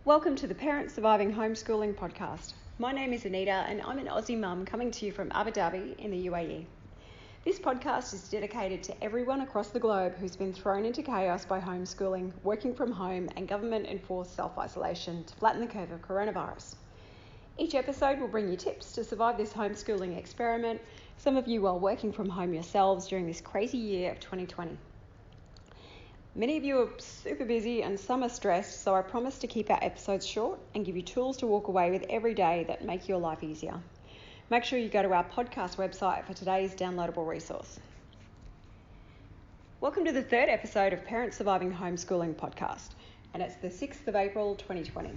Welcome to the Parents Surviving Homeschooling podcast. My name is Anita and I'm an Aussie mum coming to you from Abu Dhabi in the UAE. This podcast is dedicated to everyone across the globe who's been thrown into chaos by homeschooling, working from home and government-enforced self-isolation to flatten the curve of coronavirus. Each episode will bring you tips to survive this homeschooling experiment, some of you while working from home yourselves during this crazy year of 2020. Many of you are super busy and some are stressed, so I promise to keep our episodes short and give you tools to walk away with every day that make your life easier. Make sure you go to our podcast website for today's downloadable resource. Welcome to the third episode of Parents Surviving Homeschooling podcast, and it's the 6th of April 2020.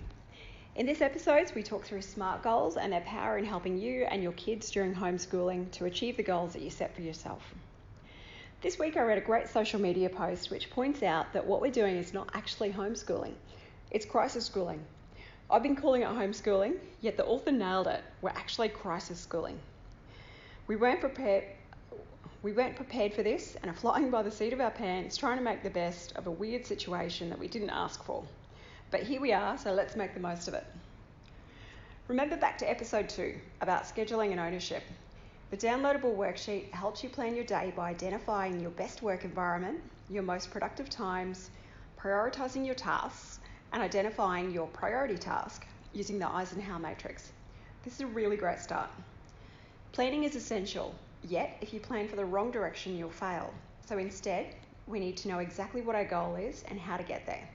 In this episode, we talk through SMART goals and their power in helping you and your kids during homeschooling to achieve the goals that you set for yourself. This week I read a great social media post which points out that what we're doing is not actually homeschooling, it's crisis schooling. I've been calling it homeschooling, yet the author nailed it. We're actually crisis schooling. We weren't prepared for this and are flying by the seat of our pants trying to make the best of a weird situation that we didn't ask for. But here we are, so let's make the most of it. Remember back to episode 2 about scheduling and ownership. The downloadable worksheet helps you plan your day by identifying your best work environment, your most productive times, prioritising your tasks, and identifying your priority task using the Eisenhower matrix. This is a really great start. Planning is essential, yet if you plan for the wrong direction, you'll fail. So instead, we need to know exactly what our goal is and how to get there.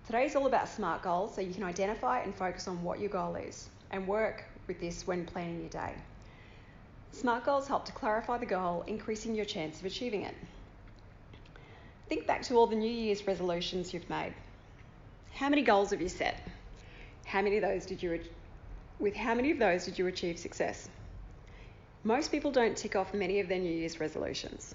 Today is all about SMART goals, so you can identify and focus on what your goal is and work with this when planning your day. SMART goals help to clarify the goal, increasing your chance of achieving it. Think back to all the New Year's resolutions you've made. How many goals have you set? With how many of those did you achieve success? Most people don't tick off many of their New Year's resolutions.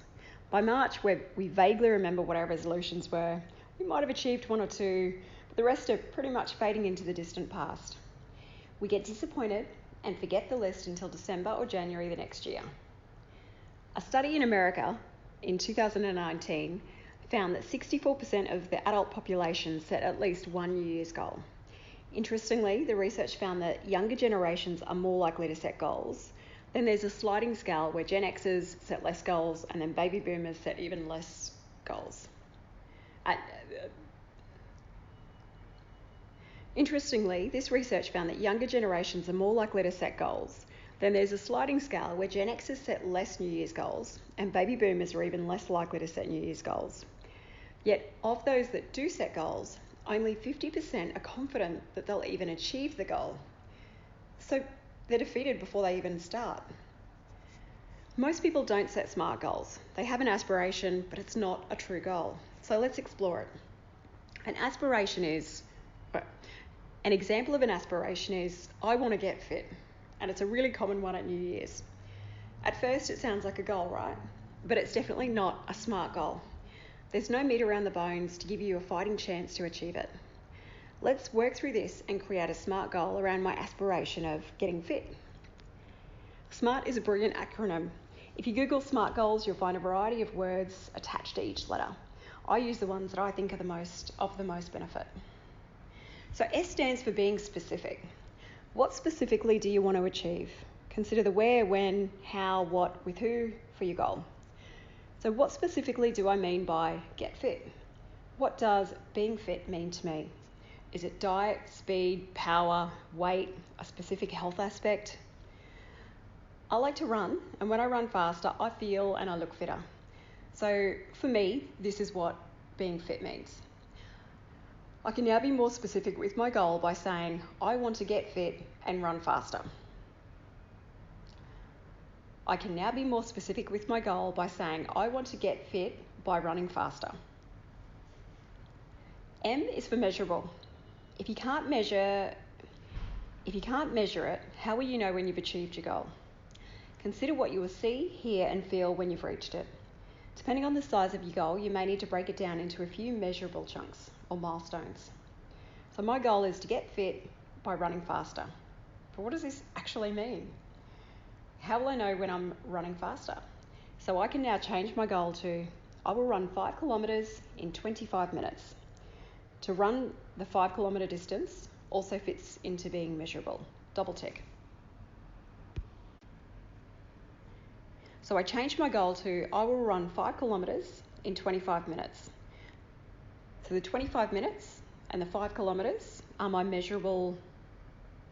By March, we vaguely remember what our resolutions were. We might have achieved 1 or 2, but the rest are pretty much fading into the distant past. We get disappointed and forget the list until December or January the next year. A study in America in 2019 found that 64% of the adult population set at least one New Year's goal. Interestingly, the research found that younger generations are more likely to set goals. Then there's a sliding scale where Gen Xers set less goals and then baby boomers set even less goals. Interestingly, this research found that younger generations are more likely to set goals. Then there's a sliding scale where Gen Xers set less New Year's goals and baby boomers are even less likely to set New Year's goals. Yet of those that do set goals, only 50% are confident that they'll even achieve the goal. So they're defeated before they even start. Most people don't set SMART goals. They have an aspiration, but it's not a true goal. So let's explore it. An example of an aspiration is, I want to get fit, and it's a really common one at New Year's. At first it sounds like a goal, right? But it's definitely not a SMART goal. There's no meat around the bones to give you a fighting chance to achieve it. Let's work through this and create a SMART goal around my aspiration of getting fit. SMART is a brilliant acronym. If you Google SMART goals, you'll find a variety of words attached to each letter. I use the ones that I think are of the most benefit. So S stands for being specific. What specifically do you want to achieve? Consider the where, when, how, what, with who for your goal. So what specifically do I mean by get fit? What does being fit mean to me? Is it diet, speed, power, weight, a specific health aspect? I like to run, and when I run faster, I feel and I look fitter. So for me, this is what being fit means. I can now be more specific with my goal by saying, I want to get fit and run faster. I can now be more specific with my goal by saying, I want to get fit by running faster. M is for measurable. If you can't measure it, how will you know when you've achieved your goal? Consider what you will see, hear and feel when you've reached it. Depending on the size of your goal, you may need to break it down into a few measurable chunks or milestones. So my goal is to get fit by running faster. But what does this actually mean? How will I know when I'm running faster? So I can now change my goal to, I will run 5 kilometres in 25 minutes. To run the 5 kilometre distance also fits into being measurable. Double tick. So I changed my goal to I will run 5 kilometres in 25 minutes. So the 25 minutes and the 5 kilometres are my measurable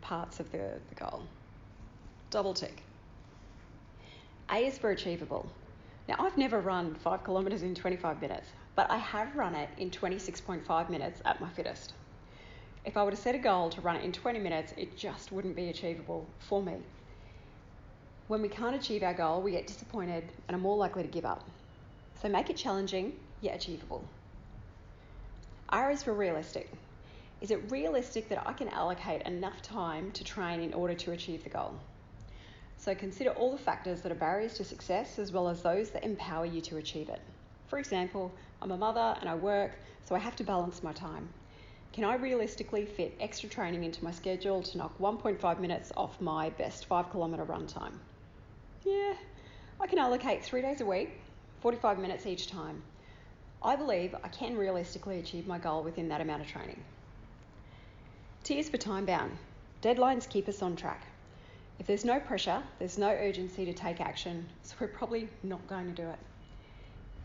parts of the goal. Double tick. A is for achievable. Now, I've never run 5 kilometres in 25 minutes, but I have run it in 26.5 minutes at my fittest. If I were to set a goal to run it in 20 minutes, it just wouldn't be achievable for me. When we can't achieve our goal, we get disappointed and are more likely to give up. So make it challenging, yet achievable. R is for realistic. Is it realistic that I can allocate enough time to train in order to achieve the goal? So consider all the factors that are barriers to success as well as those that empower you to achieve it. For example, I'm a mother and I work, so I have to balance my time. Can I realistically fit extra training into my schedule to knock 1.5 minutes off my best 5 kilometre run time? Yeah, I can allocate 3 days a week, 45 minutes each time. I believe I can realistically achieve my goal within that amount of training. T is for time bound. Deadlines keep us on track. If there's no pressure, there's no urgency to take action, so we're probably not going to do it.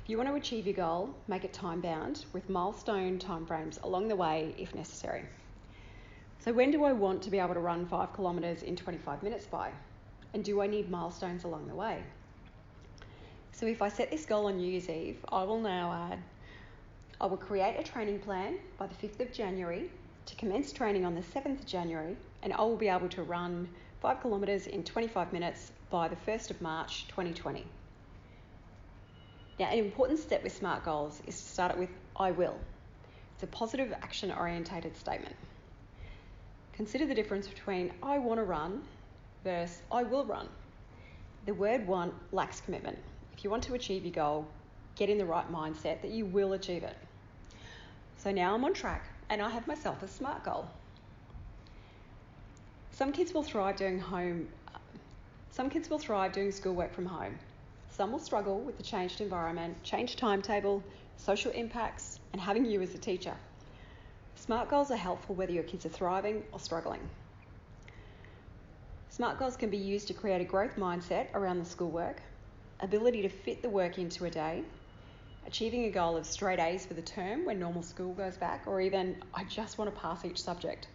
If you want to achieve your goal, make it time bound with milestone timeframes along the way if necessary. So when do I want to be able to run 5 kilometres in 25 minutes by? And do I need milestones along the way? So if I set this goal on New Year's Eve, I will now add, I will create a training plan by the 5th of January to commence training on the 7th of January, and I will be able to run 5 kilometres in 25 minutes by the 1st of March 2020. Now, an important step with SMART goals is to start it with I will. It's a positive action orientated statement. Consider the difference between I want to run versus I will run. The word want lacks commitment. If you want to achieve your goal, get in the right mindset that you will achieve it. So now I'm on track and I have myself a SMART goal. Some kids will thrive doing schoolwork from home. Some will struggle with the changed environment, changed timetable, social impacts, and having you as a teacher. SMART goals are helpful whether your kids are thriving or struggling. SMART goals can be used to create a growth mindset around the schoolwork, ability to fit the work into a day, achieving a goal of straight A's for the term when normal school goes back, or even I just want to pass each subject.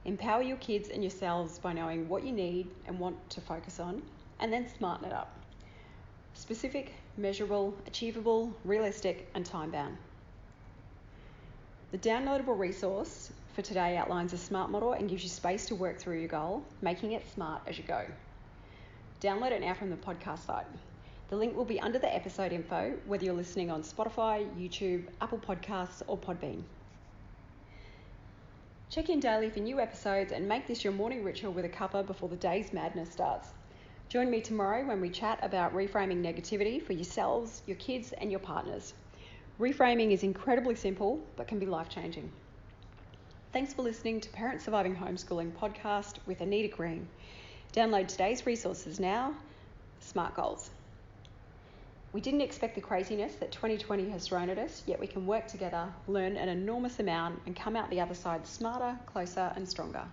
Empower your kids and yourselves by knowing what you need and want to focus on, and then smarten it up. Specific, measurable, achievable, realistic, and time-bound. The downloadable resource for today outlines a SMART model and gives you space to work through your goal, making it smart as you go. Download it now from the podcast site. The link will be under the episode info, whether you're listening on Spotify, YouTube, Apple Podcasts, or Podbean. Check in daily for new episodes and make this your morning ritual with a cuppa before the day's madness starts. Join me tomorrow when we chat about reframing negativity for yourselves, your kids, and your partners. Reframing is incredibly simple, but can be life-changing. Thanks for listening to Parent Surviving Homeschooling podcast with Anita Green. Download today's resources now, SMART Goals. We didn't expect the craziness that 2020 has thrown at us, yet we can work together, learn an enormous amount, and come out the other side smarter, closer, and stronger.